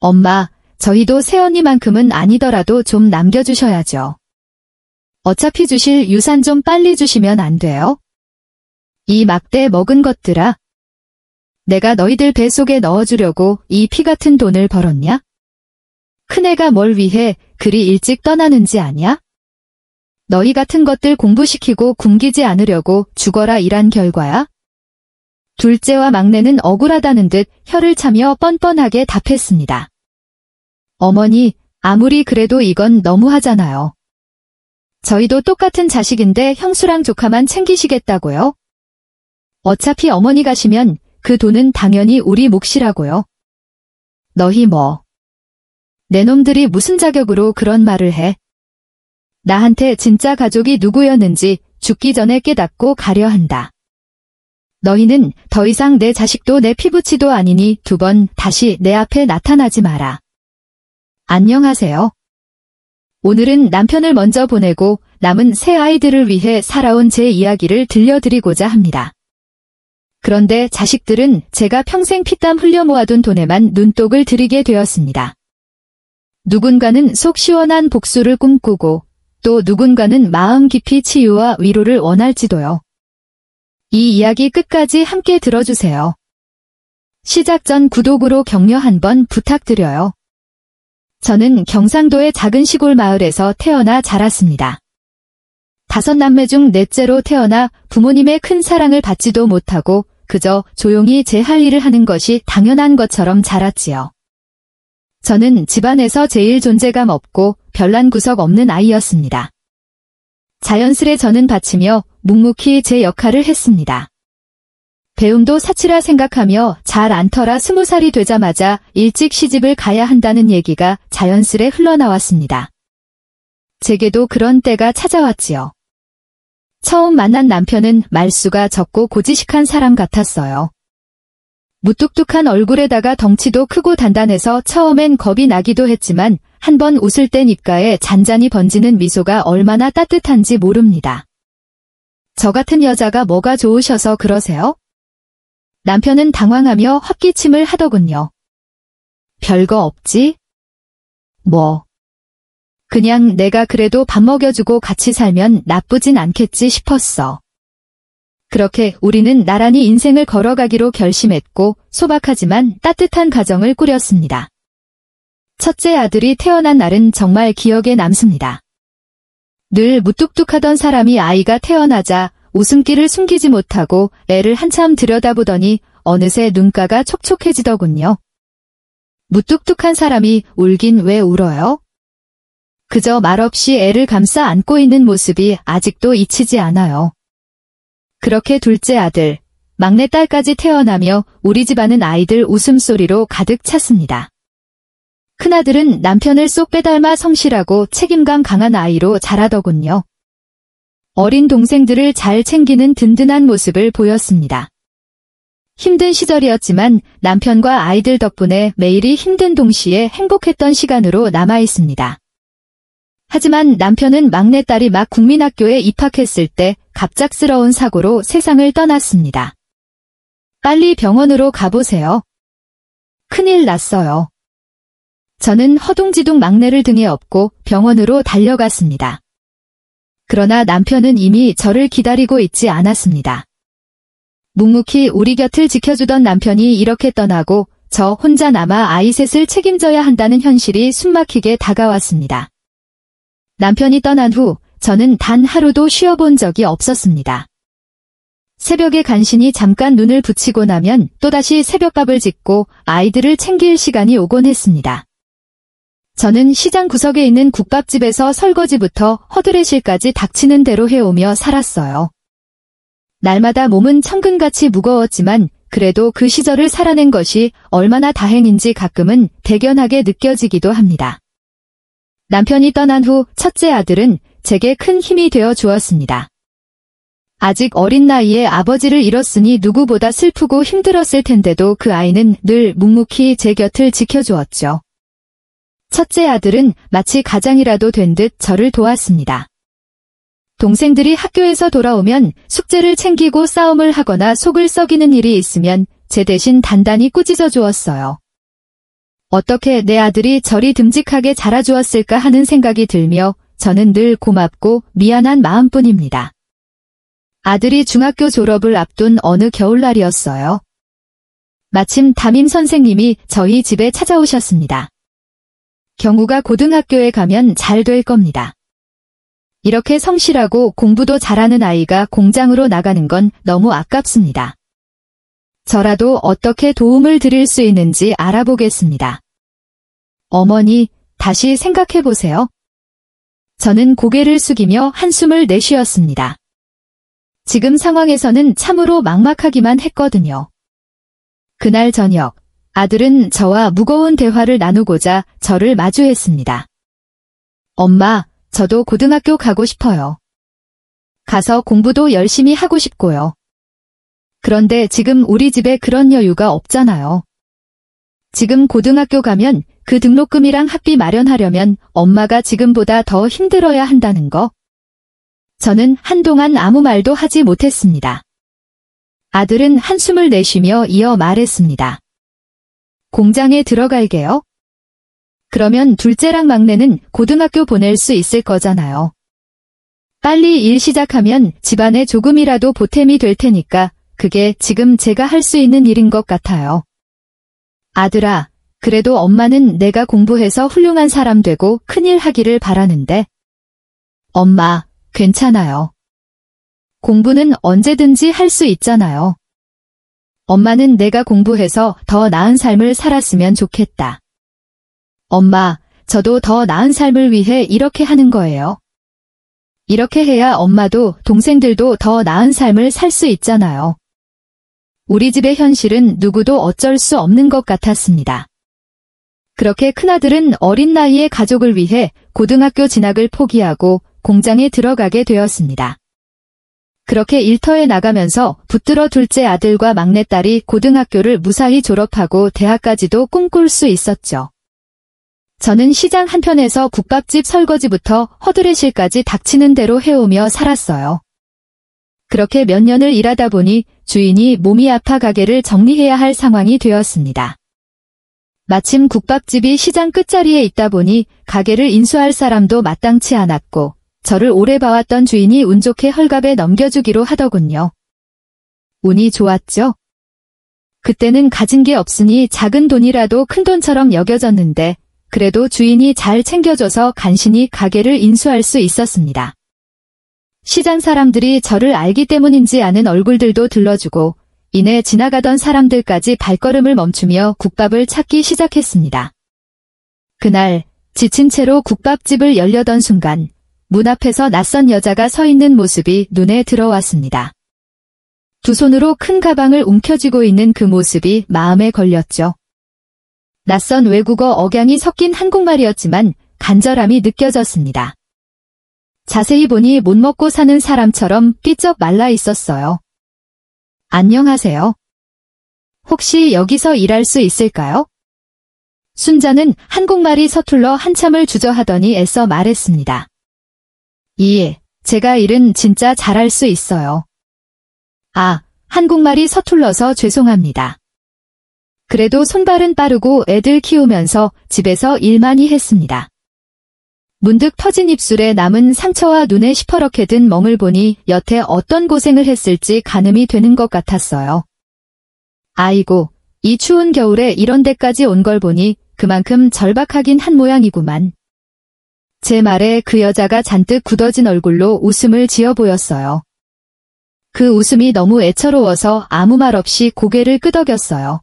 엄마, 저희도 새언니만큼은 아니더라도 좀 남겨주셔야죠. 어차피 주실 유산 좀 빨리 주시면 안 돼요? 이 막대 먹은 것들아. 내가 너희들 뱃속에 넣어주려고 이 피 같은 돈을 벌었냐? 큰애가 뭘 위해 그리 일찍 떠나는지 아냐? 너희 같은 것들 공부시키고 굶기지 않으려고 죽어라 일한 결과야? 둘째와 막내는 억울하다는 듯 혀를 차며 뻔뻔하게 답했습니다. 어머니, 아무리 그래도 이건 너무하잖아요. 저희도 똑같은 자식인데 형수랑 조카만 챙기시겠다고요? 어차피 어머니 가시면 그 돈은 당연히 우리 몫이라고요. 너희 뭐? 내 놈들이 무슨 자격으로 그런 말을 해? 나한테 진짜 가족이 누구였는지 죽기 전에 깨닫고 가려 한다. 너희는 더 이상 내 자식도 내 피부치도 아니니 2번 다시 내 앞에 나타나지 마라. 안녕하세요. 오늘은 남편을 먼저 보내고 남은 새 아이들을 위해 살아온 제 이야기를 들려드리고자 합니다. 그런데 자식들은 제가 평생 피땀 흘려 모아둔 돈에만 눈독을 들이게 되었습니다. 누군가는 속 시원한 복수를 꿈꾸고 또 누군가는 마음 깊이 치유와 위로를 원할지도요. 이 이야기 끝까지 함께 들어주세요. 시작 전 구독으로 격려 한번 부탁드려요. 저는 경상도의 작은 시골 마을에서 태어나 자랐습니다. 5남매 중 넷째로 태어나 부모님의 큰 사랑을 받지도 못하고 그저 조용히 제 할 일을 하는 것이 당연한 것처럼 자랐지요. 저는 집안에서 제일 존재감 없고 별난 구석 없는 아이였습니다. 자연스레 저는 바치며 묵묵히 제 역할을 했습니다. 배움도 사치라 생각하며 잘 안 터라 20살이 되자마자 일찍 시집을 가야 한다는 얘기가 자연스레 흘러나왔습니다. 제게도 그런 때가 찾아왔지요. 처음 만난 남편은 말수가 적고 고지식한 사람 같았어요. 무뚝뚝한 얼굴에다가 덩치도 크고 단단해서 처음엔 겁이 나기도 했지만 한번 웃을 땐 입가에 잔잔히 번지는 미소가 얼마나 따뜻한지 모릅니다. 저 같은 여자가 뭐가 좋으셔서 그러세요? 남편은 당황하며 헛기침을 하더군요. 별거 없지? 뭐. 그냥 내가 그래도 밥 먹여주고 같이 살면 나쁘진 않겠지 싶었어. 그렇게 우리는 나란히 인생을 걸어가기로 결심했고 소박하지만 따뜻한 가정을 꾸렸습니다. 첫째 아들이 태어난 날은 정말 기억에 남습니다. 늘 무뚝뚝하던 사람이 아이가 태어나자 웃음기를 숨기지 못하고 애를 한참 들여다보더니 어느새 눈가가 촉촉해지더군요. 무뚝뚝한 사람이 울긴 왜 울어요? 그저 말없이 애를 감싸 안고 있는 모습이 아직도 잊히지 않아요. 그렇게 둘째 아들, 막내딸까지 태어나며 우리 집안은 아이들 웃음소리로 가득 찼습니다. 큰아들은 남편을 쏙 빼닮아 성실하고 책임감 강한 아이로 자라더군요. 어린 동생들을 잘 챙기는 든든한 모습을 보였습니다. 힘든 시절이었지만 남편과 아이들 덕분에 매일이 힘든 동시에 행복했던 시간으로 남아있습니다. 하지만 남편은 막내딸이 막 국민학교에 입학했을 때 갑작스러운 사고로 세상을 떠났습니다. 빨리 병원으로 가보세요. 큰일 났어요. 저는 허둥지둥 막내를 등에 업고 병원으로 달려갔습니다. 그러나 남편은 이미 저를 기다리고 있지 않았습니다. 묵묵히 우리 곁을 지켜주던 남편이 이렇게 떠나고 저 혼자 남아 아이 셋을 책임져야 한다는 현실이 숨막히게 다가왔습니다. 남편이 떠난 후 저는 단 하루도 쉬어본 적이 없었습니다. 새벽에 간신히 잠깐 눈을 붙이고 나면 또다시 새벽밥을 짓고 아이들을 챙길 시간이 오곤 했습니다. 저는 시장 구석에 있는 국밥집에서 설거지부터 허드레실까지 닥치는 대로 해오며 살았어요. 날마다 몸은 천근같이 무거웠지만 그래도 그 시절을 살아낸 것이 얼마나 다행인지 가끔은 대견하게 느껴지기도 합니다. 남편이 떠난 후 첫째 아들은 제게 큰 힘이 되어 주었습니다. 아직 어린 나이에 아버지를 잃었으니 누구보다 슬프고 힘들었을 텐데도 그 아이는 늘 묵묵히 제 곁을 지켜주었죠. 첫째 아들은 마치 가장이라도 된 듯 저를 도왔습니다. 동생들이 학교에서 돌아오면 숙제를 챙기고 싸움을 하거나 속을 썩이는 일이 있으면 제 대신 단단히 꾸짖어 주었어요. 어떻게 내 아들이 저리 듬직하게 자라주었을까 하는 생각이 들며 저는 늘 고맙고 미안한 마음뿐입니다. 아들이 중학교 졸업을 앞둔 어느 겨울날이었어요. 마침 담임 선생님이 저희 집에 찾아오셨습니다. 경우가 고등학교에 가면 잘 될 겁니다. 이렇게 성실하고 공부도 잘하는 아이가 공장으로 나가는 건 너무 아깝습니다. 저라도 어떻게 도움을 드릴 수 있는지 알아보겠습니다. 어머니, 다시 생각해 보세요. 저는 고개를 숙이며 한숨을 내쉬었습니다. 지금 상황에서는 참으로 막막하기만 했거든요. 그날 저녁, 아들은 저와 무거운 대화를 나누고자 저를 마주했습니다. 엄마, 저도 고등학교 가고 싶어요. 가서 공부도 열심히 하고 싶고요. 그런데 지금 우리 집에 그런 여유가 없잖아요. 지금 고등학교 가면 그 등록금이랑 학비 마련하려면 엄마가 지금보다 더 힘들어야 한다는 거. 저는 한동안 아무 말도 하지 못했습니다. 아들은 한숨을 내쉬며 이어 말했습니다. 공장에 들어갈게요. 그러면 둘째랑 막내는 고등학교 보낼 수 있을 거잖아요. 빨리 일 시작하면 집안에 조금이라도 보탬이 될 테니까 그게 지금 제가 할 수 있는 일인 것 같아요. 아들아, 그래도 엄마는 내가 공부해서 훌륭한 사람 되고 큰일 하기를 바라는데. 엄마, 괜찮아요. 공부는 언제든지 할 수 있잖아요. 엄마는 내가 공부해서 더 나은 삶을 살았으면 좋겠다. 엄마, 저도 더 나은 삶을 위해 이렇게 하는 거예요. 이렇게 해야 엄마도 동생들도 더 나은 삶을 살 수 있잖아요. 우리 집의 현실은 누구도 어쩔 수 없는 것 같았습니다. 그렇게 큰아들은 어린 나이에 가족을 위해 고등학교 진학을 포기하고 공장에 들어가게 되었습니다. 그렇게 일터에 나가면서 붙들어 둘째 아들과 막내딸이 고등학교를 무사히 졸업하고 대학까지도 꿈꿀 수 있었죠. 저는 시장 한편에서 국밥집 설거지부터 허드레실까지 닥치는 대로 해오며 살았어요. 그렇게 몇 년을 일하다 보니 주인이 몸이 아파 가게를 정리해야 할 상황이 되었습니다. 마침 국밥집이 시장 끝자리에 있다 보니 가게를 인수할 사람도 마땅치 않았고 저를 오래 봐왔던 주인이 운 좋게 헐갑에 넘겨주기로 하더군요. 운이 좋았죠? 그때는 가진 게 없으니 작은 돈이라도 큰 돈처럼 여겨졌는데 그래도 주인이 잘 챙겨줘서 간신히 가게를 인수할 수 있었습니다. 시장 사람들이 저를 알기 때문인지 아는 얼굴들도 들러주고 이내 지나가던 사람들까지 발걸음을 멈추며 국밥을 찾기 시작했습니다. 그날 지친 채로 국밥집을 열려던 순간 문 앞에서 낯선 여자가 서 있는 모습이 눈에 들어왔습니다. 두 손으로 큰 가방을 움켜쥐고 있는 그 모습이 마음에 걸렸죠. 낯선 외국어 억양이 섞인 한국말이었지만 간절함이 느껴졌습니다. 자세히 보니 못 먹고 사는 사람처럼 삐쩍 말라 있었어요. 안녕하세요. 혹시 여기서 일할 수 있을까요? 순자는 한국말이 서툴러 한참을 주저하더니 애써 말했습니다. 예, 제가 일은 진짜 잘할 수 있어요. 아, 한국말이 서툴러서 죄송합니다. 그래도 손발은 빠르고 애들 키우면서 집에서 일 많이 했습니다. 문득 터진 입술에 남은 상처와 눈에 시퍼렇게 든 멍을 보니 여태 어떤 고생을 했을지 가늠이 되는 것 같았어요. 아이고, 이 추운 겨울에 이런 데까지 온 걸 보니 그만큼 절박하긴 한 모양이구만. 제 말에 그 여자가 잔뜩 굳어진 얼굴로 웃음을 지어 보였어요. 그 웃음이 너무 애처로워서 아무 말 없이 고개를 끄덕였어요.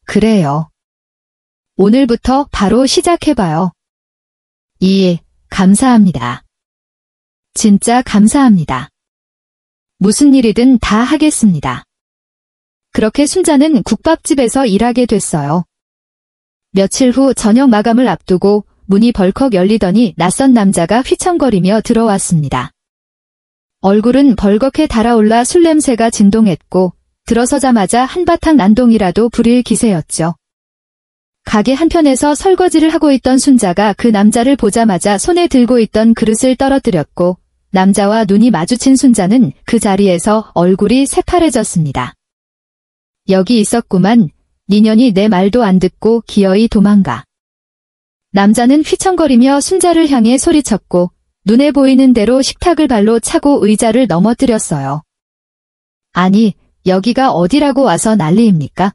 그래요. 오늘부터 바로 시작해봐요. 예, 감사합니다. 진짜 감사합니다. 무슨 일이든 다 하겠습니다. 그렇게 순자는 국밥집에서 일하게 됐어요. 며칠 후 저녁 마감을 앞두고 문이 벌컥 열리더니 낯선 남자가 휘청거리며 들어왔습니다. 얼굴은 벌겋게 달아올라 술 냄새가 진동했고 들어서자마자 한바탕 난동이라도 부릴 기세였죠. 가게 한편에서 설거지를 하고 있던 순자가 그 남자를 보자마자 손에 들고 있던 그릇을 떨어뜨렸고 남자와 눈이 마주친 순자는 그 자리에서 얼굴이 새파래졌습니다. 여기 있었구만. 니년이 내 말도 안 듣고 기어이 도망가. 남자는 휘청거리며 순자를 향해 소리쳤고 눈에 보이는 대로 식탁을 발로 차고 의자를 넘어뜨렸어요. 아니, 여기가 어디라고 와서 난리입니까?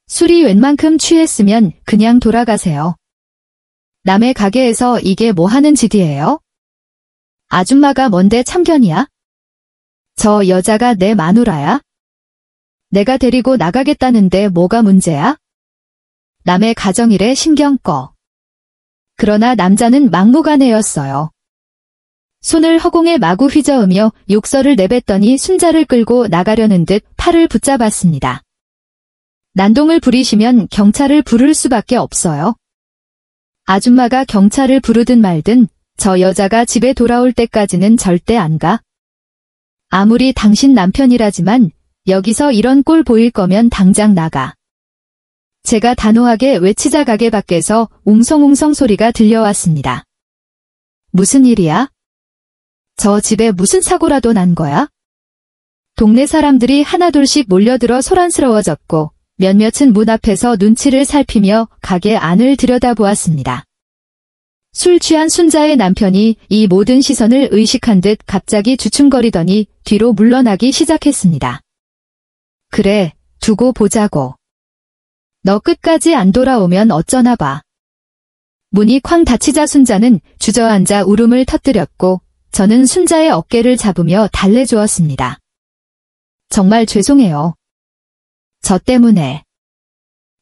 술이 웬만큼 취했으면 그냥 돌아가세요. 남의 가게에서 이게 뭐 하는 짓이에요? 아줌마가 뭔데 참견이야? 저 여자가 내 마누라야? 내가 데리고 나가겠다는데 뭐가 문제야? 남의 가정일에 신경 꺼. 그러나 남자는 막무가내였어요. 손을 허공에 마구 휘저으며 욕설을 내뱉더니 순자를 끌고 나가려는 듯 팔을 붙잡았습니다. 난동을 부리시면 경찰을 부를 수밖에 없어요. 아줌마가 경찰을 부르든 말든 저 여자가 집에 돌아올 때까지는 절대 안 가. 아무리 당신 남편이라지만 여기서 이런 꼴 보일 거면 당장 나가. 제가 단호하게 외치자 가게 밖에서 웅성웅성 소리가 들려왔습니다. 무슨 일이야? 저 집에 무슨 사고라도 난 거야? 동네 사람들이 하나둘씩 몰려들어 소란스러워졌고 몇몇은 문 앞에서 눈치를 살피며 가게 안을 들여다보았습니다. 술 취한 순자의 남편이 이 모든 시선을 의식한 듯 갑자기 주춤거리더니 뒤로 물러나기 시작했습니다. 그래, 두고 보자고. 너 끝까지 안 돌아오면 어쩌나 봐. 문이 쾅 닫히자 순자는 주저앉아 울음을 터뜨렸고 저는 순자의 어깨를 잡으며 달래주었습니다. 정말 죄송해요. 저 때문에.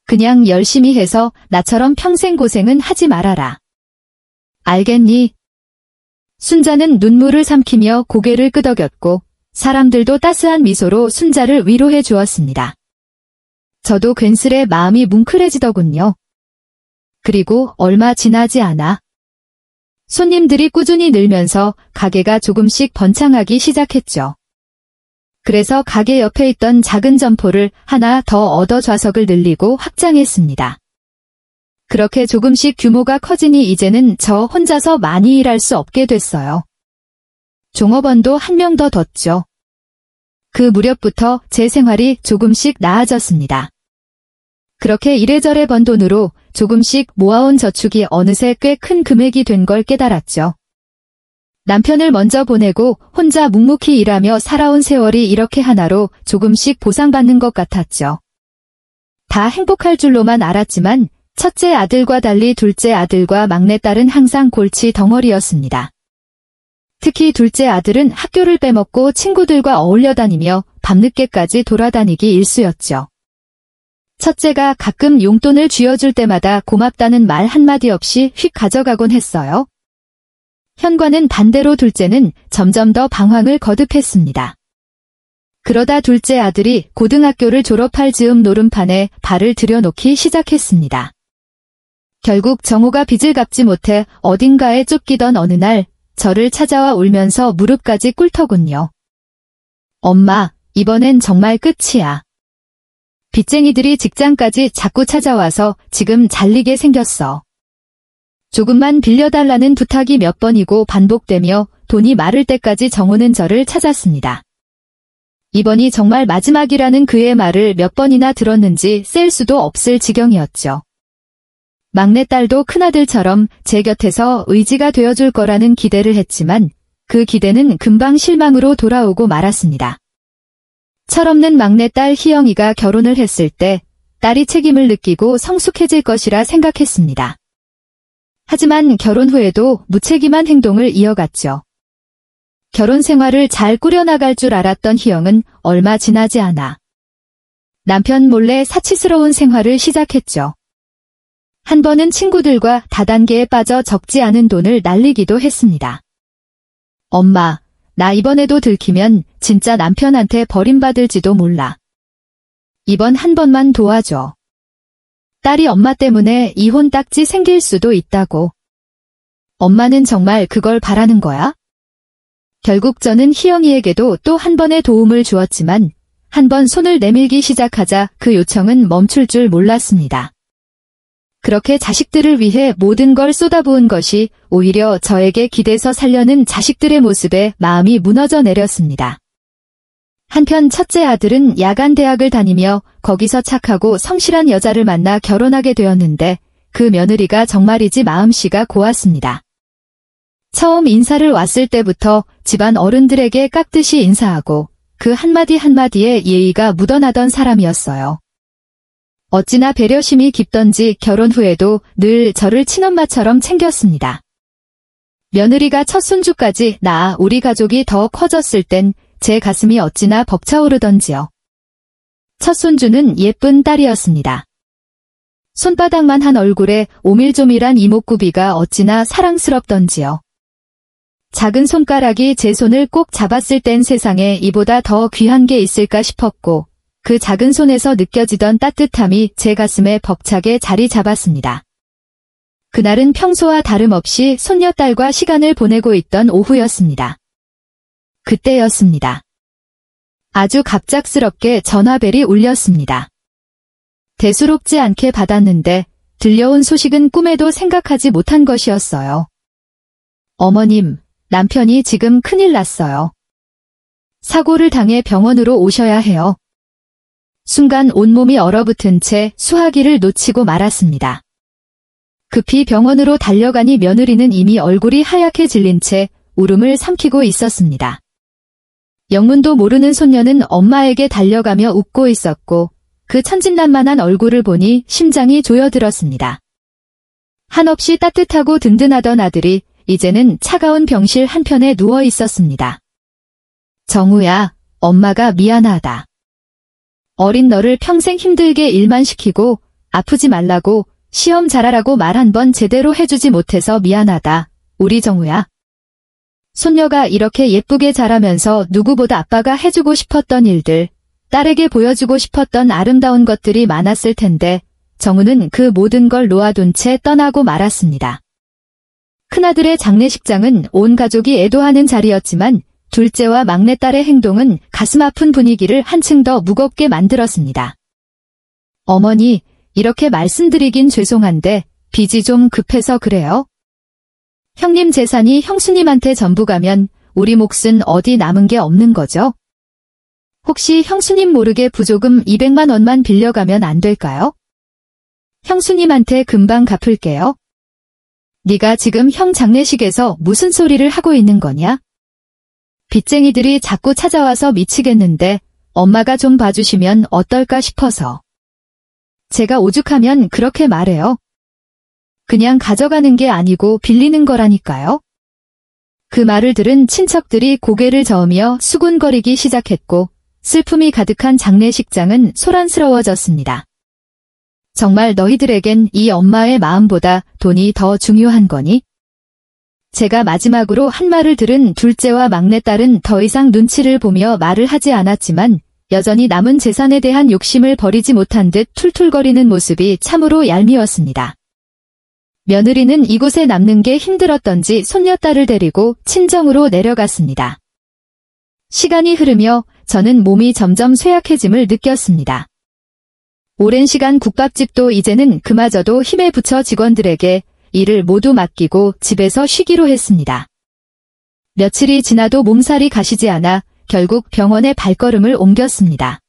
그냥 열심히 해서 나처럼 평생 고생은 하지 말아라. 알겠니? 순자는 눈물을 삼키며 고개를 끄덕였고 사람들도 따스한 미소로 순자를 위로해 주었습니다. 저도 괜스레 마음이 뭉클해지더군요. 그리고 얼마 지나지 않아 손님들이 꾸준히 늘면서 가게가 조금씩 번창하기 시작했죠. 그래서 가게 옆에 있던 작은 점포를 하나 더 얻어 좌석을 늘리고 확장했습니다. 그렇게 조금씩 규모가 커지니 이제는 저 혼자서 많이 일할 수 없게 됐어요. 종업원도 한 명 더 뒀죠. 그 무렵부터 제 생활이 조금씩 나아졌습니다. 그렇게 이래저래 번 돈으로 조금씩 모아온 저축이 어느새 꽤 큰 금액이 된 걸 깨달았죠. 남편을 먼저 보내고 혼자 묵묵히 일하며 살아온 세월이 이렇게 하나로 조금씩 보상받는 것 같았죠. 다 행복할 줄로만 알았지만 첫째 아들과 달리 둘째 아들과 막내딸은 항상 골치 덩어리였습니다. 특히 둘째 아들은 학교를 빼먹고 친구들과 어울려 다니며 밤늦게까지 돌아다니기 일쑤였죠. 첫째가 가끔 용돈을 쥐어줄 때마다 고맙다는 말 한마디 없이 휙 가져가곤 했어요. 현과는 반대로 둘째는 점점 더 방황을 거듭했습니다. 그러다 둘째 아들이 고등학교를 졸업할 즈음 노름판에 발을 들여놓기 시작했습니다. 결국 정호가 빚을 갚지 못해 어딘가에 쫓기던 어느 날 저를 찾아와 울면서 무릎까지 꿇더군요. 엄마, 이번엔 정말 끝이야. 빚쟁이들이 직장까지 자꾸 찾아와서 지금 잘리게 생겼어. 조금만 빌려달라는 부탁이 몇 번이고 반복되며 돈이 마를 때까지 정호는 저를 찾았습니다. 이번이 정말 마지막이라는 그의 말을 몇 번이나 들었는지 셀 수도 없을 지경이었죠. 막내딸도 큰아들처럼 제 곁에서 의지가 되어줄 거라는 기대를 했지만 그 기대는 금방 실망으로 돌아오고 말았습니다. 철없는 막내딸 희영이가 결혼을 했을 때 딸이 책임을 느끼고 성숙해질 것이라 생각했습니다. 하지만 결혼 후에도 무책임한 행동을 이어갔죠. 결혼 생활을 잘 꾸려나갈 줄 알았던 희영은 얼마 지나지 않아 남편 몰래 사치스러운 생활을 시작했죠. 한 번은 친구들과 다단계에 빠져 적지 않은 돈을 날리기도 했습니다. 엄마, 나 이번에도 들키면 진짜 남편한테 버림받을지도 몰라. 이번 한 번만 도와줘. 딸이 엄마 때문에 이혼 딱지 생길 수도 있다고. 엄마는 정말 그걸 바라는 거야? 결국 저는 희영이에게도 또 한 번의 도움을 주었지만 한 번 손을 내밀기 시작하자 그 요청은 멈출 줄 몰랐습니다. 그렇게 자식들을 위해 모든 걸 쏟아부은 것이 오히려 저에게 기대서 살려는 자식들의 모습에 마음이 무너져 내렸습니다. 한편 첫째 아들은 야간 대학을 다니며 거기서 착하고 성실한 여자를 만나 결혼하게 되었는데 그 며느리가 정말이지 마음씨가 고왔습니다. 처음 인사를 왔을 때부터 집안 어른들에게 깍듯이 인사하고 그 한마디 한마디에 예의가 묻어나던 사람이었어요. 어찌나 배려심이 깊던지 결혼 후에도 늘 저를 친엄마처럼 챙겼습니다. 며느리가 첫 손주까지 낳아 우리 가족이 더 커졌을 땐 제 가슴이 어찌나 벅차오르던지요. 첫 손주는 예쁜 딸이었습니다. 손바닥만 한 얼굴에 오밀조밀한 이목구비가 어찌나 사랑스럽던지요. 작은 손가락이 제 손을 꼭 잡았을 땐 세상에 이보다 더 귀한 게 있을까 싶었고 그 작은 손에서 느껴지던 따뜻함이 제 가슴에 벅차게 자리 잡았습니다. 그날은 평소와 다름없이 손녀딸과 시간을 보내고 있던 오후였습니다. 그때였습니다. 아주 갑작스럽게 전화벨이 울렸습니다. 대수롭지 않게 받았는데 들려온 소식은 꿈에도 생각하지 못한 것이었어요. 어머님, 남편이 지금 큰일 났어요. 사고를 당해 병원으로 오셔야 해요. 순간 온몸이 얼어붙은 채 수화기를 놓치고 말았습니다. 급히 병원으로 달려가니 며느리는 이미 얼굴이 하얗게 질린 채 울음을 삼키고 있었습니다. 영문도 모르는 손녀는 엄마에게 달려가며 웃고 있었고 그 천진난만한 얼굴을 보니 심장이 조여들었습니다. 한없이 따뜻하고 든든하던 아들이 이제는 차가운 병실 한편에 누워 있었습니다. 정우야, 엄마가 미안하다. 어린 너를 평생 힘들게 일만 시키고 아프지 말라고 시험 잘하라고 말 한 번 제대로 해주지 못해서 미안하다. 우리 정우야. 손녀가 이렇게 예쁘게 자라면서 누구보다 아빠가 해주고 싶었던 일들, 딸에게 보여주고 싶었던 아름다운 것들이 많았을 텐데 정우는 그 모든 걸 놓아둔 채 떠나고 말았습니다. 큰아들의 장례식장은 온 가족이 애도하는 자리였지만 둘째와 막내딸의 행동은 가슴 아픈 분위기를 한층 더 무겁게 만들었습니다. 어머니, 이렇게 말씀드리긴 죄송한데 빚이 좀 급해서 그래요. 형님 재산이 형수님한테 전부 가면 우리 몫은 어디 남은 게 없는 거죠? 혹시 형수님 모르게 부조금 200만 원만 빌려가면 안 될까요? 형수님한테 금방 갚을게요. 네가 지금 형 장례식에서 무슨 소리를 하고 있는 거냐? 빚쟁이들이 자꾸 찾아와서 미치겠는데 엄마가 좀 봐주시면 어떨까 싶어서. 제가 오죽하면 그렇게 말해요. 그냥 가져가는 게 아니고 빌리는 거라니까요. 그 말을 들은 친척들이 고개를 저으며 수군거리기 시작했고 슬픔이 가득한 장례식장은 소란스러워졌습니다. 정말 너희들에겐 이 엄마의 마음보다 돈이 더 중요한 거니? 제가 마지막으로 한 말을 들은 둘째와 막내딸은 더 이상 눈치를 보며 말을 하지 않았지만 여전히 남은 재산에 대한 욕심을 버리지 못한 듯 툴툴거리는 모습이 참으로 얄미웠습니다. 며느리는 이곳에 남는 게 힘들었던지 손녀딸을 데리고 친정으로 내려갔습니다. 시간이 흐르며 저는 몸이 점점 쇠약해짐을 느꼈습니다. 오랜 시간 국밥집도 이제는 그마저도 힘에 부쳐 직원들에게 일을 모두 맡기고 집에서 쉬기로 했습니다. 며칠이 지나도 몸살이 가시지 않아 결국 병원에 발걸음을 옮겼습니다.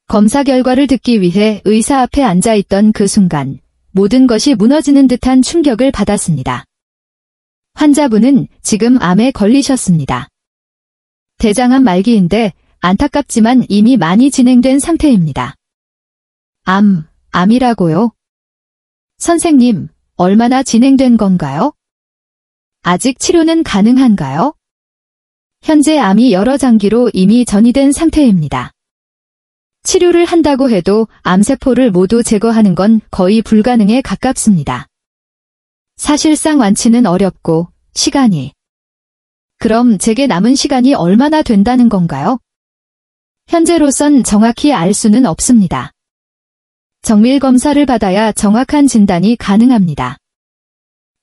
검사 결과를 듣기 위해 의사 앞에 앉아있던 그 순간 모든 것이 무너지는 듯한 충격을 받았습니다. 환자분은 지금 암에 걸리셨습니다. 대장암 말기인데 안타깝지만 이미 많이 진행된 상태입니다. 암이라고요? 선생님, 얼마나 진행된 건가요? 아직 치료는 가능한가요? 현재 암이 여러 장기로 이미 전이된 상태입니다. 치료를 한다고 해도 암세포를 모두 제거하는 건 거의 불가능에 가깝습니다. 사실상 완치는 어렵고 시간이. 그럼 제게 남은 시간이 얼마나 된다는 건가요? 현재로선 정확히 알 수는 없습니다. 정밀 검사를 받아야 정확한 진단이 가능합니다.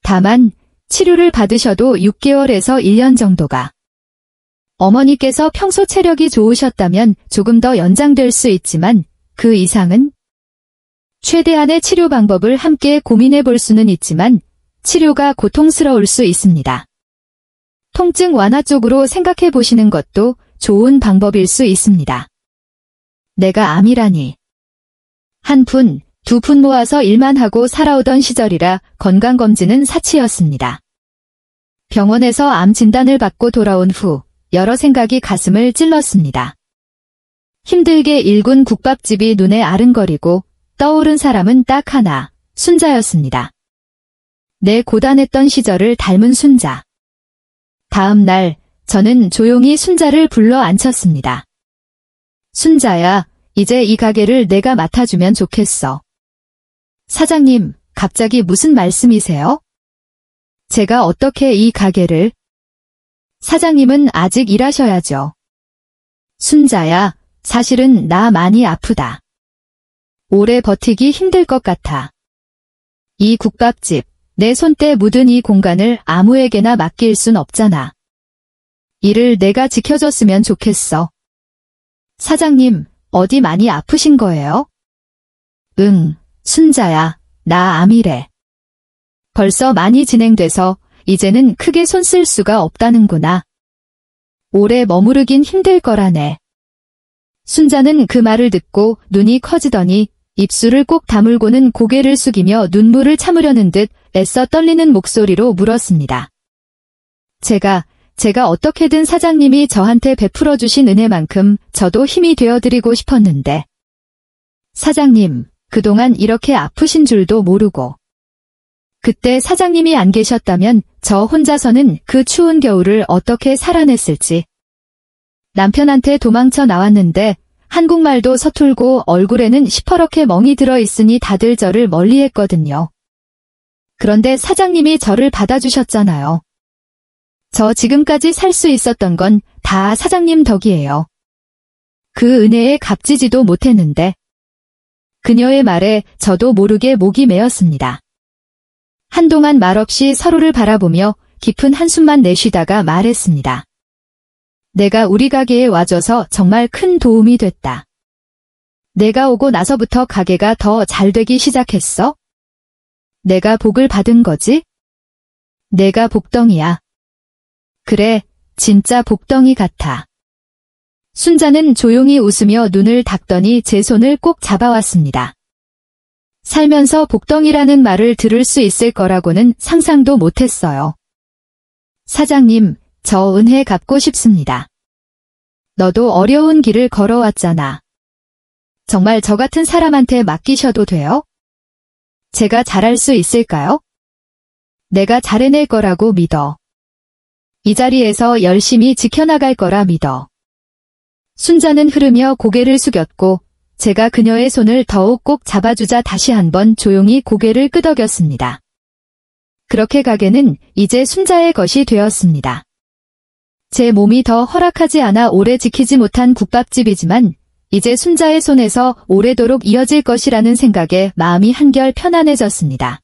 다만 치료를 받으셔도 6개월에서 1년 정도가. 어머니께서 평소 체력이 좋으셨다면 조금 더 연장될 수 있지만 그 이상은? 최대한의 치료 방법을 함께 고민해 볼 수는 있지만 치료가 고통스러울 수 있습니다. 통증 완화 쪽으로 생각해 보시는 것도 좋은 방법일 수 있습니다. 내가 암이라니. 한 푼, 두 푼 모아서 일만 하고 살아오던 시절이라 건강검진은 사치였습니다. 병원에서 암 진단을 받고 돌아온 후 여러 생각이 가슴을 찔렀습니다. 힘들게 일군 국밥집이 눈에 아른거리고 떠오른 사람은 딱 하나, 순자였습니다. 내 고단했던 시절을 닮은 순자. 다음 날 저는 조용히 순자를 불러 앉혔습니다. 순자야, 이제 이 가게를 내가 맡아주면 좋겠어. 사장님, 갑자기 무슨 말씀이세요? 제가 어떻게 이 가게를? 사장님은 아직 일하셔야죠. 순자야, 사실은 나 많이 아프다. 오래 버티기 힘들 것 같아. 이 국밥집, 내 손때 묻은 이 공간을 아무에게나 맡길 순 없잖아. 이를 내가 지켜줬으면 좋겠어. 사장님, 어디 많이 아프신 거예요? 응, 순자야, 나 암이래. 벌써 많이 진행돼서 이제는 크게 손 쓸 수가 없다는구나. 오래 머무르긴 힘들 거라네. 순자는 그 말을 듣고 눈이 커지더니 입술을 꼭 다물고는 고개를 숙이며 눈물을 참으려는 듯 애써 떨리는 목소리로 물었습니다. 제가 어떻게든 사장님이 저한테 베풀어 주신 은혜만큼 저도 힘이 되어드리고 싶었는데. 사장님, 그동안 이렇게 아프신 줄도 모르고. 그때 사장님이 안 계셨다면 저 혼자서는 그 추운 겨울을 어떻게 살아냈을지. 남편한테 도망쳐 나왔는데 한국말도 서툴고 얼굴에는 시퍼렇게 멍이 들어있으니 다들 저를 멀리했거든요. 그런데 사장님이 저를 받아주셨잖아요. 저 지금까지 살 수 있었던 건 다 사장님 덕이에요. 그 은혜에 값지지도 못했는데. 그녀의 말에 저도 모르게 목이 메었습니다. 한동안 말없이 서로를 바라보며 깊은 한숨만 내쉬다가 말했습니다. 내가 우리 가게에 와줘서 정말 큰 도움이 됐다. 내가 오고 나서부터 가게가 더 잘 되기 시작했어? 내가 복을 받은 거지? 내가 복덩이야. 그래, 진짜 복덩이 같아. 순자는 조용히 웃으며 눈을 닫더니 제 손을 꼭 잡아왔습니다. 살면서 복덩이라는 말을 들을 수 있을 거라고는 상상도 못했어요. 사장님, 저 은혜 갚고 싶습니다. 너도 어려운 길을 걸어왔잖아. 정말 저 같은 사람한테 맡기셔도 돼요? 제가 잘할 수 있을까요? 내가 잘해낼 거라고 믿어. 이 자리에서 열심히 지켜나갈 거라 믿어. 순자는 흐르며 고개를 숙였고 제가 그녀의 손을 더욱 꼭 잡아주자 다시 한번 조용히 고개를 끄덕였습니다. 그렇게 가게는 이제 순자의 것이 되었습니다. 제 몸이 더 허락하지 않아 오래 지키지 못한 국밥집이지만 이제 순자의 손에서 오래도록 이어질 것이라는 생각에 마음이 한결 편안해졌습니다.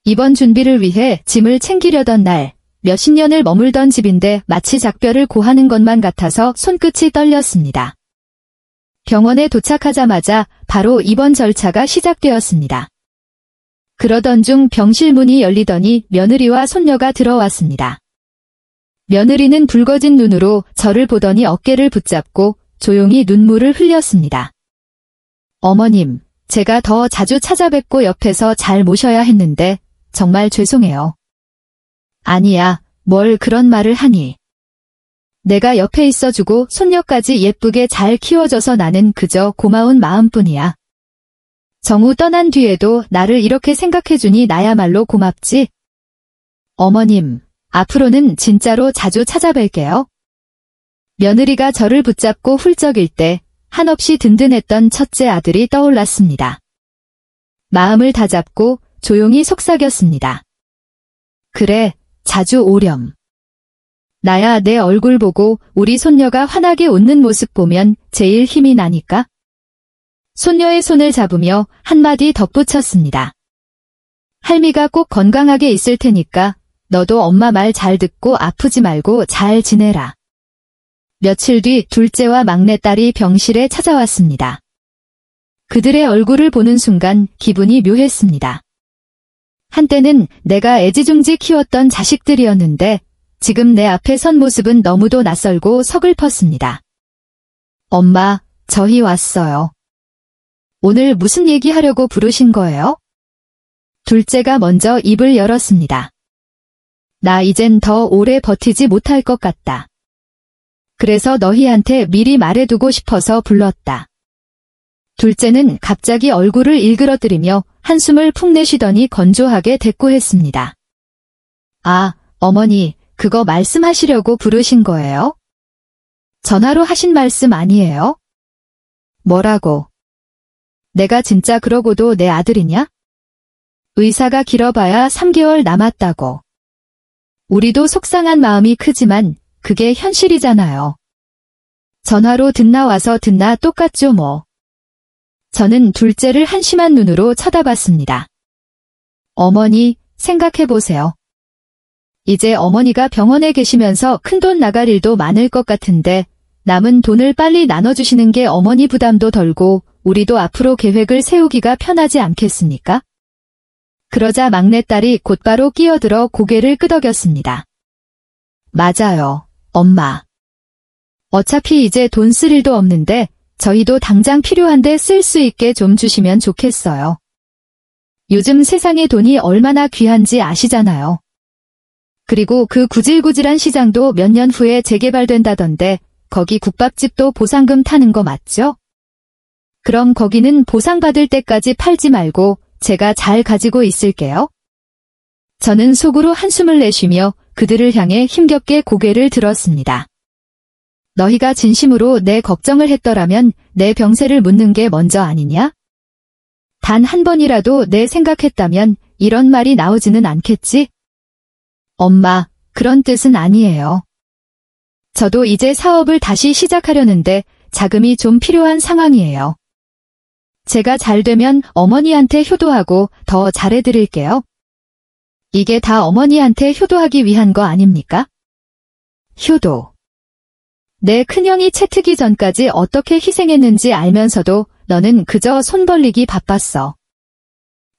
이번 준비를 위해 짐을 챙기려던 날, 몇십 년을 머물던 집인데 마치 작별을 고하는 것만 같아서 손끝이 떨렸습니다. 병원에 도착하자마자 바로 입원 절차가 시작되었습니다. 그러던 중 병실 문이 열리더니 며느리와 손녀가 들어왔습니다. 며느리는 붉어진 눈으로 저를 보더니 어깨를 붙잡고 조용히 눈물을 흘렸습니다. 어머님, 제가 더 자주 찾아뵙고 옆에서 잘 모셔야 했는데 정말 죄송해요. 아니야, 뭘 그런 말을 하니. 내가 옆에 있어주고 손녀까지 예쁘게 잘 키워줘서 나는 그저 고마운 마음뿐이야. 정우 떠난 뒤에도 나를 이렇게 생각해주니 나야말로 고맙지. 어머님, 앞으로는 진짜로 자주 찾아뵐게요. 며느리가 저를 붙잡고 훌쩍일 때 한없이 든든했던 첫째 아들이 떠올랐습니다. 마음을 다잡고 조용히 속삭였습니다. 그래, 자주 오렴. 나야 내 얼굴 보고 우리 손녀가 환하게 웃는 모습 보면 제일 힘이 나니까. 손녀의 손을 잡으며 한마디 덧붙였습니다. 할미가 꼭 건강하게 있을 테니까 너도 엄마 말 잘 듣고 아프지 말고 잘 지내라. 며칠 뒤 둘째와 막내딸이 병실에 찾아왔습니다. 그들의 얼굴을 보는 순간 기분이 묘했습니다. 한때는 내가 애지중지 키웠던 자식들이었는데 지금 내 앞에 선 모습은 너무도 낯설고 서글펐습니다. 엄마, 저희 왔어요. 오늘 무슨 얘기하려고 부르신 거예요? 둘째가 먼저 입을 열었습니다. 나 이젠 더 오래 버티지 못할 것 같다. 그래서 너희한테 미리 말해두고 싶어서 불렀다. 둘째는 갑자기 얼굴을 일그러뜨리며 한숨을 푹 내쉬더니 건조하게 대꾸했습니다. 아, 어머니, 그거 말씀하시려고 부르신 거예요? 전화로 하신 말씀 아니에요? 뭐라고? 내가 진짜 그러고도 내 아들이냐? 의사가 길어봐야 3개월 남았다고. 우리도 속상한 마음이 크지만 그게 현실이잖아요. 전화로 듣나 와서 듣나 똑같죠 뭐. 저는 둘째를 한심한 눈으로 쳐다봤습니다. 어머니, 생각해보세요. 이제 어머니가 병원에 계시면서 큰돈 나갈 일도 많을 것 같은데 남은 돈을 빨리 나눠주시는 게 어머니 부담도 덜고 우리도 앞으로 계획을 세우기가 편하지 않겠습니까? 그러자 막내딸이 곧바로 끼어들어 고개를 끄덕였습니다. 맞아요, 엄마. 어차피 이제 돈 쓸 일도 없는데 저희도 당장 필요한데 쓸 수 있게 좀 주시면 좋겠어요. 요즘 세상에 돈이 얼마나 귀한지 아시잖아요. 그리고 그 구질구질한 시장도 몇 년 후에 재개발된다던데 거기 국밥집도 보상금 타는 거 맞죠? 그럼 거기는 보상받을 때까지 팔지 말고 제가 잘 가지고 있을게요. 저는 속으로 한숨을 내쉬며 그들을 향해 힘겹게 고개를 들었습니다. 너희가 진심으로 내 걱정을 했더라면 내 병세를 묻는 게 먼저 아니냐? 단 한 번이라도 내 생각했다면 이런 말이 나오지는 않겠지? 엄마, 그런 뜻은 아니에요. 저도 이제 사업을 다시 시작하려는데 자금이 좀 필요한 상황이에요. 제가 잘 되면 어머니한테 효도하고 더 잘해드릴게요. 이게 다 어머니한테 효도하기 위한 거 아닙니까? 효도. 내 큰형이 채 트기 전까지 어떻게 희생했는지 알면서도 너는 그저 손 벌리기 바빴어.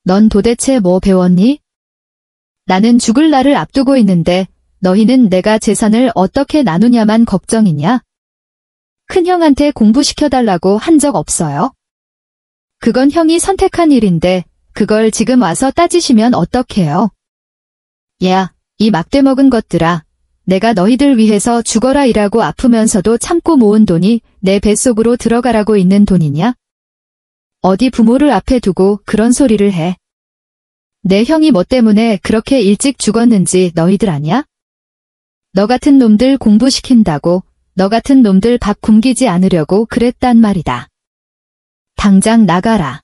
넌 도대체 뭐 배웠니? 나는 죽을 날을 앞두고 있는데 너희는 내가 재산을 어떻게 나누냐만 걱정이냐? 큰형한테 공부시켜달라고 한 적 없어요? 그건 형이 선택한 일인데 그걸 지금 와서 따지시면 어떡해요? 야, 이 막대 먹은 것들아. 내가 너희들 위해서 죽어라 일하고 아프면서도 참고 모은 돈이 내 뱃속으로 들어가라고 있는 돈이냐? 어디 부모를 앞에 두고 그런 소리를 해. 내 형이 뭐 때문에 그렇게 일찍 죽었는지 너희들 아냐? 너 같은 놈들 공부시킨다고, 너 같은 놈들 밥 굶기지 않으려고 그랬단 말이다. 당장 나가라.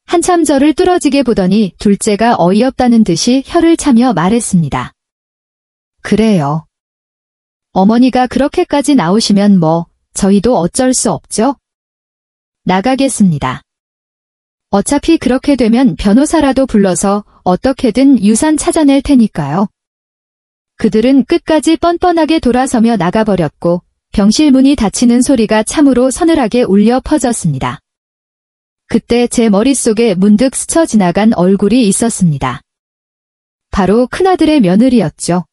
한참 저를 뚫어지게 보더니 둘째가 어이없다는 듯이 혀를 차며 말했습니다. 그래요. 어머니가 그렇게까지 나오시면 뭐 저희도 어쩔 수 없죠? 나가겠습니다. 어차피 그렇게 되면 변호사라도 불러서 어떻게든 유산 찾아낼 테니까요. 그들은 끝까지 뻔뻔하게 돌아서며 나가버렸고 병실 문이 닫히는 소리가 참으로 서늘하게 울려 퍼졌습니다. 그때 제 머릿속에 문득 스쳐 지나간 얼굴이 있었습니다. 바로 큰아들의 며느리였죠.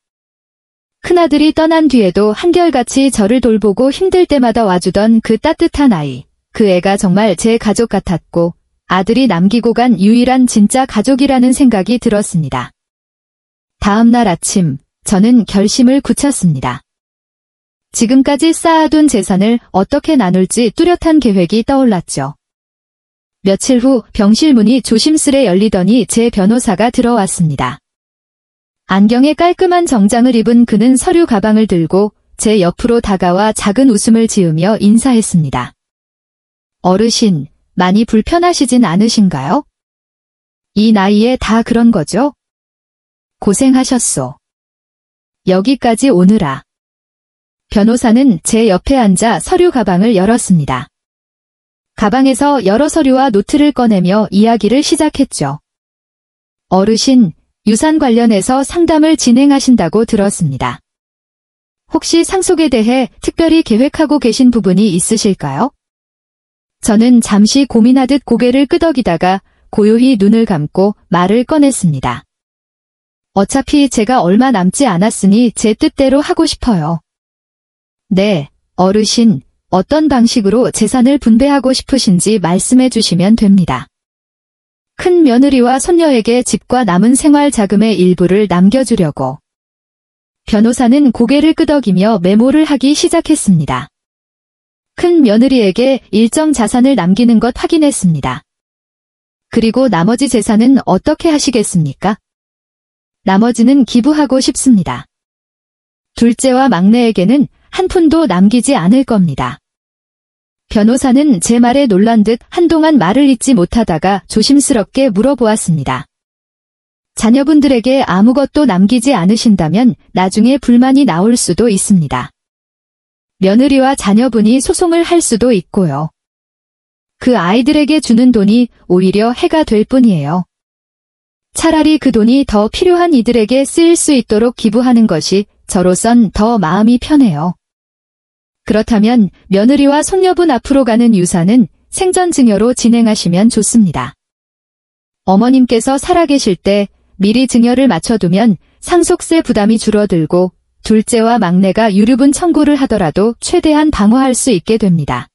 큰아들이 떠난 뒤에도 한결같이 저를 돌보고 힘들 때마다 와주던 그 따뜻한 아이, 그 애가 정말 제 가족 같았고 아들이 남기고 간 유일한 진짜 가족이라는 생각이 들었습니다. 다음 날 아침, 저는 결심을 굳혔습니다. 지금까지 쌓아둔 재산을 어떻게 나눌지 뚜렷한 계획이 떠올랐죠. 며칠 후 병실 문이 조심스레 열리더니 제 변호사가 들어왔습니다. 안경에 깔끔한 정장을 입은 그는 서류 가방을 들고 제 옆으로 다가와 작은 웃음을 지으며 인사했습니다. 어르신, 많이 불편하시진 않으신가요? 이 나이에 다 그런 거죠? 고생하셨소. 여기까지 오느라. 변호사는 제 옆에 앉아 서류 가방을 열었습니다. 가방에서 여러 서류와 노트를 꺼내며 이야기를 시작했죠. 어르신, 유산 관련해서 상담을 진행하신다고 들었습니다. 혹시 상속에 대해 특별히 계획하고 계신 부분이 있으실까요? 저는 잠시 고민하듯 고개를 끄덕이다가 고요히 눈을 감고 말을 꺼냈습니다. 어차피 제가 얼마 남지 않았으니 제 뜻대로 하고 싶어요. 네, 어르신, 어떤 방식으로 재산을 분배하고 싶으신지 말씀해 주시면 됩니다. 큰 며느리와 손녀에게 집과 남은 생활 자금의 일부를 남겨주려고. 변호사는 고개를 끄덕이며 메모를 하기 시작했습니다. 큰 며느리에게 일정 자산을 남기는 것 확인했습니다. 그리고 나머지 재산은 어떻게 하시겠습니까? 나머지는 기부하고 싶습니다. 둘째와 막내에게는 한 푼도 남기지 않을 겁니다. 변호사는 제 말에 놀란 듯 한동안 말을 잇지 못하다가 조심스럽게 물어보았습니다. 자녀분들에게 아무것도 남기지 않으신다면 나중에 불만이 나올 수도 있습니다. 며느리와 자녀분이 소송을 할 수도 있고요. 그 아이들에게 주는 돈이 오히려 해가 될 뿐이에요. 차라리 그 돈이 더 필요한 이들에게 쓰일 수 있도록 기부하는 것이 저로선 더 마음이 편해요. 그렇다면 며느리와 손녀분 앞으로 가는 유산은 생전증여로 진행하시면 좋습니다. 어머님께서 살아계실 때 미리 증여를 맞춰두면 상속세 부담이 줄어들고 둘째와 막내가 유류분 청구를 하더라도 최대한 방어할 수 있게 됩니다.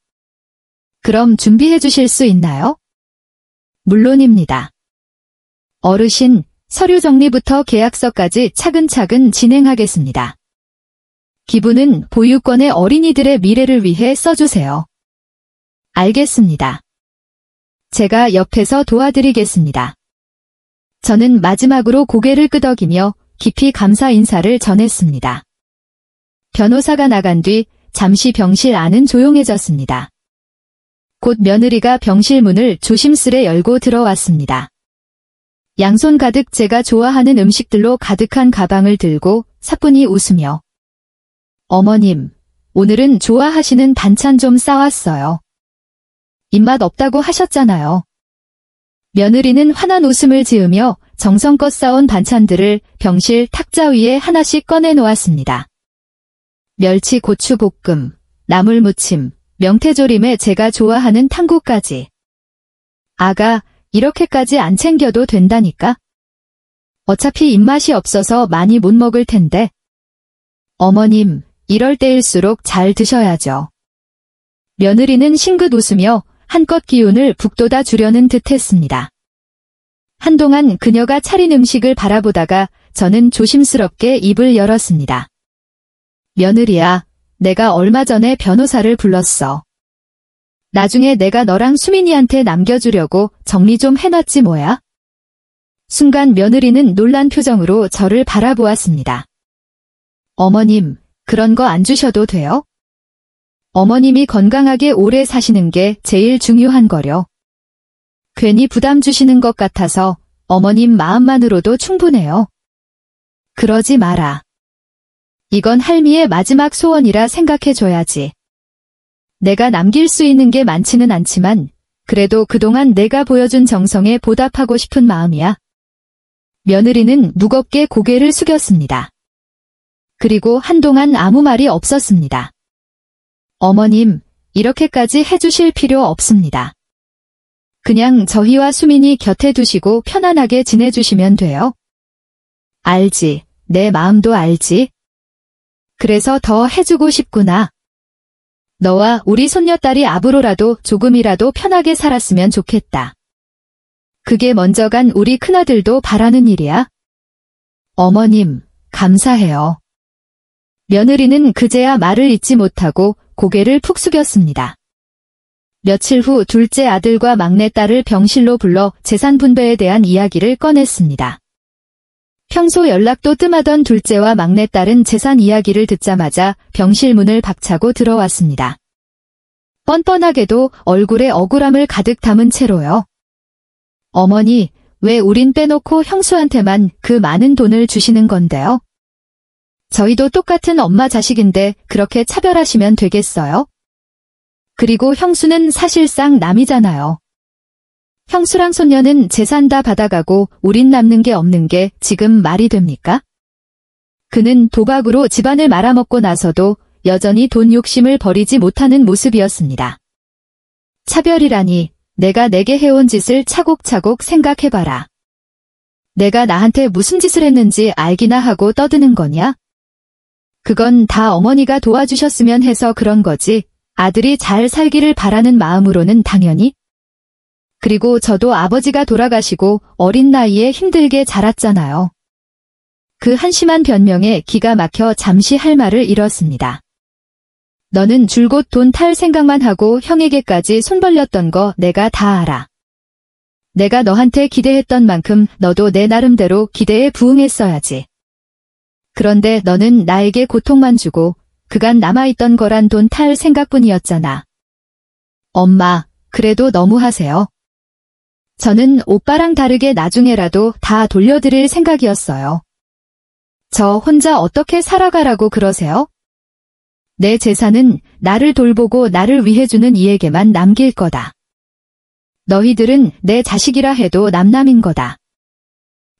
그럼 준비해 주실 수 있나요? 물론입니다. 어르신, 서류 정리부터 계약서까지 차근차근 진행하겠습니다. 기부는 보유권의 어린이들의 미래를 위해 써주세요. 알겠습니다. 제가 옆에서 도와드리겠습니다. 저는 마지막으로 고개를 끄덕이며 깊이 감사 인사를 전했습니다. 변호사가 나간 뒤 잠시 병실 안은 조용해졌습니다. 곧 며느리가 병실 문을 조심스레 열고 들어왔습니다. 양손 가득 제가 좋아하는 음식들로 가득한 가방을 들고 사뿐히 웃으며 어머님, 오늘은 좋아하시는 반찬 좀 싸왔어요. 입맛 없다고 하셨잖아요. 며느리는 환한 웃음을 지으며 정성껏 싸온 반찬들을 병실 탁자 위에 하나씩 꺼내 놓았습니다. 멸치 고추 볶음, 나물무침, 명태조림에 제가 좋아하는 탕국까지. 아가, 이렇게까지 안 챙겨도 된다니까? 어차피 입맛이 없어서 많이 못 먹을 텐데. 어머님, 이럴 때일수록 잘 드셔야죠. 며느리는 싱긋 웃으며 한껏 기운을 북돋아 주려는 듯 했습니다. 한동안 그녀가 차린 음식을 바라보다가 저는 조심스럽게 입을 열었습니다. 며느리야, 내가 얼마 전에 변호사를 불렀어. 나중에 내가 너랑 수민이한테 남겨주려고 정리 좀 해놨지 뭐야? 순간 며느리는 놀란 표정으로 저를 바라보았습니다. 어머님, 그런 거 안 주셔도 돼요? 어머님이 건강하게 오래 사시는 게 제일 중요한 거려. 괜히 부담 주시는 것 같아서 어머님 마음만으로도 충분해요. 그러지 마라. 이건 할미의 마지막 소원이라 생각해줘야지. 내가 남길 수 있는 게 많지는 않지만 그래도 그동안 내가 보여준 정성에 보답하고 싶은 마음이야. 며느리는 무겁게 고개를 숙였습니다. 그리고 한동안 아무 말이 없었습니다. 어머님, 이렇게까지 해주실 필요 없습니다. 그냥 저희와 수민이 곁에 두시고 편안하게 지내주시면 돼요. 알지, 내 마음도 알지. 그래서 더 해주고 싶구나. 너와 우리 손녀딸이 앞으로라도 조금이라도 편하게 살았으면 좋겠다. 그게 먼저 간 우리 큰아들도 바라는 일이야. 어머님, 감사해요. 며느리는 그제야 말을 잇지 못하고 고개를 푹 숙였습니다. 며칠 후 둘째 아들과 막내딸을 병실로 불러 재산 분배에 대한 이야기를 꺼냈습니다. 평소 연락도 뜸하던 둘째와 막내딸은 재산 이야기를 듣자마자 병실 문을 박차고 들어왔습니다. 뻔뻔하게도 얼굴에 억울함을 가득 담은 채로요. 어머니, 왜 우린 빼놓고 형수한테만 그 많은 돈을 주시는 건데요? 저희도 똑같은 엄마 자식인데 그렇게 차별하시면 되겠어요? 그리고 형수는 사실상 남이잖아요. 형수랑 손녀는 재산 다 받아가고 우린 남는 게 없는 게 지금 말이 됩니까? 그는 도박으로 집안을 말아먹고 나서도 여전히 돈 욕심을 버리지 못하는 모습이었습니다. 차별이라니 내가 내게 해온 짓을 차곡차곡 생각해봐라. 내가 나한테 무슨 짓을 했는지 알기나 하고 떠드는 거냐? 그건 다 어머니가 도와주셨으면 해서 그런 거지. 아들이 잘 살기를 바라는 마음으로는 당연히. 그리고 저도 아버지가 돌아가시고 어린 나이에 힘들게 자랐잖아요. 그 한심한 변명에 기가 막혀 잠시 할 말을 잃었습니다. 너는 줄곧 돈 탈 생각만 하고 형에게까지 손 벌렸던 거 내가 다 알아. 내가 너한테 기대했던 만큼 너도 내 나름대로 기대에 부응했어야지. 그런데 너는 나에게 고통만 주고 그간 남아있던 거란 돈 탈 생각뿐이었잖아. 엄마, 그래도 너무하세요. 저는 오빠랑 다르게 나중에라도 다 돌려드릴 생각이었어요. 저 혼자 어떻게 살아가라고 그러세요? 내 재산은 나를 돌보고 나를 위해주는 이에게만 남길 거다. 너희들은 내 자식이라 해도 남남인 거다.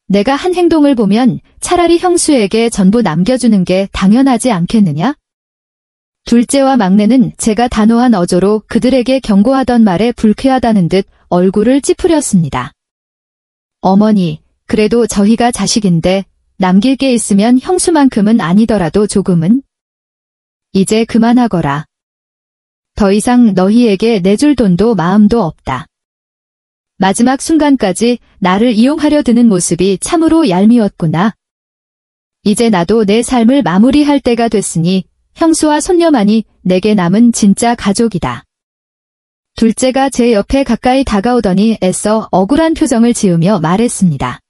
내가 한 행동을 보면 차라리 형수에게 전부 남겨주는 게 당연하지 않겠느냐? 둘째와 막내는 제가 단호한 어조로 그들에게 경고하던 말에 불쾌하다는 듯 얼굴을 찌푸렸습니다. 어머니, 그래도 저희가 자식인데 남길 게 있으면 형수만큼은 아니더라도 조금은? 이제 그만하거라. 더 이상 너희에게 내줄 돈도 마음도 없다. 마지막 순간까지 나를 이용하려 드는 모습이 참으로 얄미웠구나. 이제 나도 내 삶을 마무리할 때가 됐으니 형수와 손녀만이 내게 남은 진짜 가족이다. 둘째가 제 옆에 가까이 다가오더니 애써 억울한 표정을 지으며 말했습니다.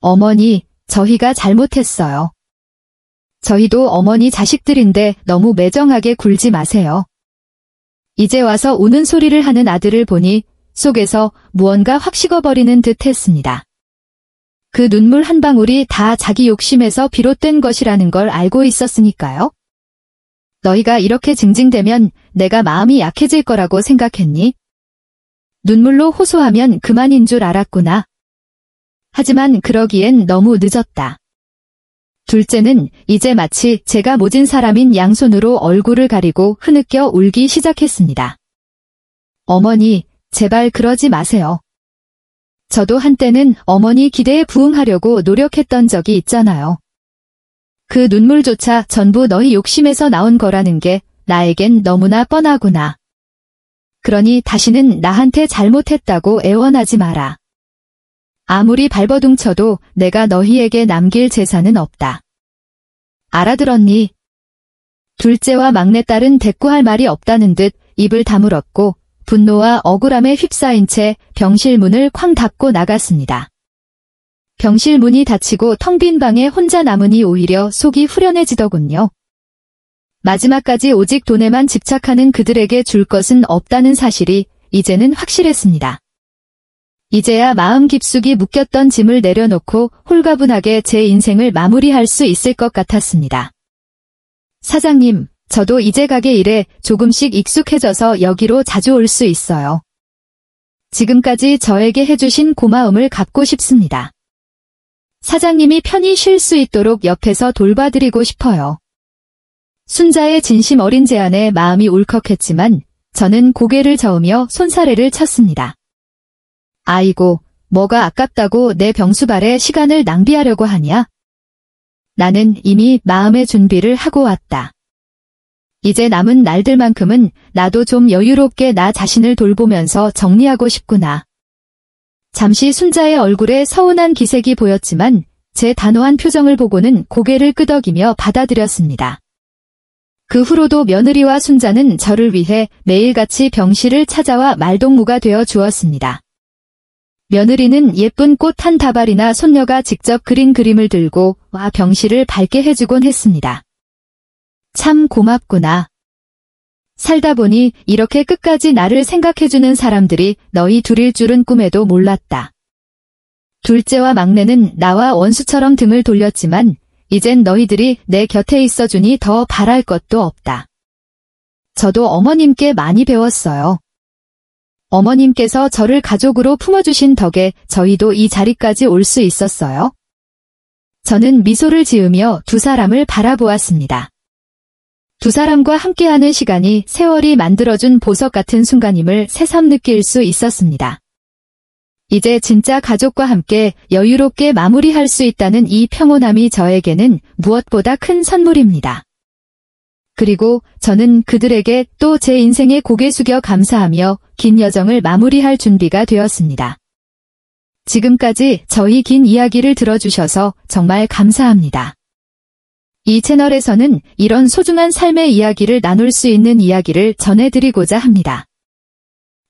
어머니, 저희가 잘못했어요. 저희도 어머니 자식들인데 너무 매정하게 굴지 마세요. 이제 와서 우는 소리를 하는 아들을 보니 속에서 무언가 확 식어버리는 듯 했습니다. 그 눈물 한 방울이 다 자기 욕심에서 비롯된 것이라는 걸 알고 있었으니까요. 너희가 이렇게 징징대면 내가 마음이 약해질 거라고 생각했니? 눈물로 호소하면 그만인 줄 알았구나. 하지만 그러기엔 너무 늦었다. 둘째는 이제 마치 제가 모진 사람인 양손으로 얼굴을 가리고 흐느껴 울기 시작했습니다. 어머니, 제발 그러지 마세요. 저도 한때는 어머니 기대에 부응하려고 노력했던 적이 있잖아요. 그 눈물조차 전부 너희 욕심에서 나온 거라는 게 나에겐 너무나 뻔하구나. 그러니 다시는 나한테 잘못했다고 애원하지 마라. 아무리 발버둥쳐도 내가 너희에게 남길 재산은 없다. 알아들었니? 둘째와 막내딸은 대꾸할 말이 없다는 듯 입을 다물었고 분노와 억울함에 휩싸인 채 병실 문을 쾅 닫고 나갔습니다. 병실 문이 닫히고 텅 빈 방에 혼자 남으니 오히려 속이 후련해지더군요. 마지막까지 오직 돈에만 집착하는 그들에게 줄 것은 없다는 사실이 이제는 확실했습니다. 이제야 마음 깊숙이 묶였던 짐을 내려놓고 홀가분하게 제 인생을 마무리할 수 있을 것 같았습니다. 사장님, 저도 이제 가게 일에 조금씩 익숙해져서 여기로 자주 올 수 있어요. 지금까지 저에게 해주신 고마움을 갚고 싶습니다. 사장님이 편히 쉴 수 있도록 옆에서 돌봐드리고 싶어요. 순자의 진심 어린 제안에 마음이 울컥했지만 저는 고개를 저으며 손사래를 쳤습니다. 아이고, 뭐가 아깝다고 내 병수발에 시간을 낭비하려고 하냐? 나는 이미 마음의 준비를 하고 왔다. 이제 남은 날들만큼은 나도 좀 여유롭게 나 자신을 돌보면서 정리하고 싶구나. 잠시 순자의 얼굴에 서운한 기색이 보였지만 제 단호한 표정을 보고는 고개를 끄덕이며 받아들였습니다. 그 후로도 며느리와 순자는 저를 위해 매일같이 병실을 찾아와 말동무가 되어 주었습니다. 며느리는 예쁜 꽃 한 다발이나 손녀가 직접 그린 그림을 들고 와 병실을 밝게 해주곤 했습니다. 참 고맙구나. 살다 보니 이렇게 끝까지 나를 생각해주는 사람들이 너희 둘일 줄은 꿈에도 몰랐다. 둘째와 막내는 나와 원수처럼 등을 돌렸지만 이젠 너희들이 내 곁에 있어주니 더 바랄 것도 없다. 저도 어머님께 많이 배웠어요. 어머님께서 저를 가족으로 품어주신 덕에 저희도 이 자리까지 올 수 있었어요. 저는 미소를 지으며 두 사람을 바라보았습니다. 두 사람과 함께하는 시간이 세월이 만들어준 보석 같은 순간임을 새삼 느낄 수 있었습니다. 이제 진짜 가족과 함께 여유롭게 마무리할 수 있다는 이 평온함이 저에게는 무엇보다 큰 선물입니다. 그리고 저는 그들에게 또 제 인생에 고개 숙여 감사하며 긴 여정을 마무리할 준비가 되었습니다. 지금까지 저희 긴 이야기를 들어주셔서 정말 감사합니다. 이 채널에서는 이런 소중한 삶의 이야기를 나눌 수 있는 이야기를 전해드리고자 합니다.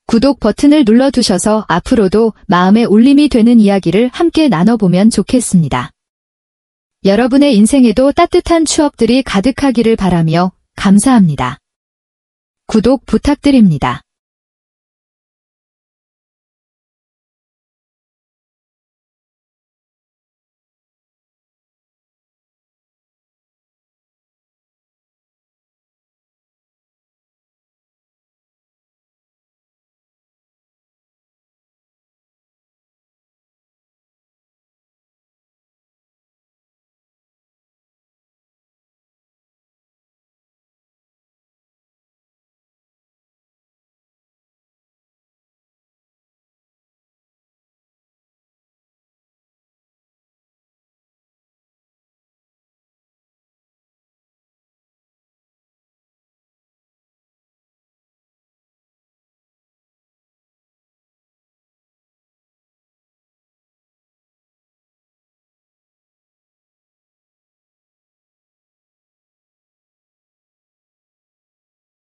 구독 버튼을 눌러두셔서 앞으로도 마음에 울림이 되는 이야기를 함께 나눠보면 좋겠습니다. 여러분의 인생에도 따뜻한 추억들이 가득하기를 바라며 감사합니다. 구독 부탁드립니다.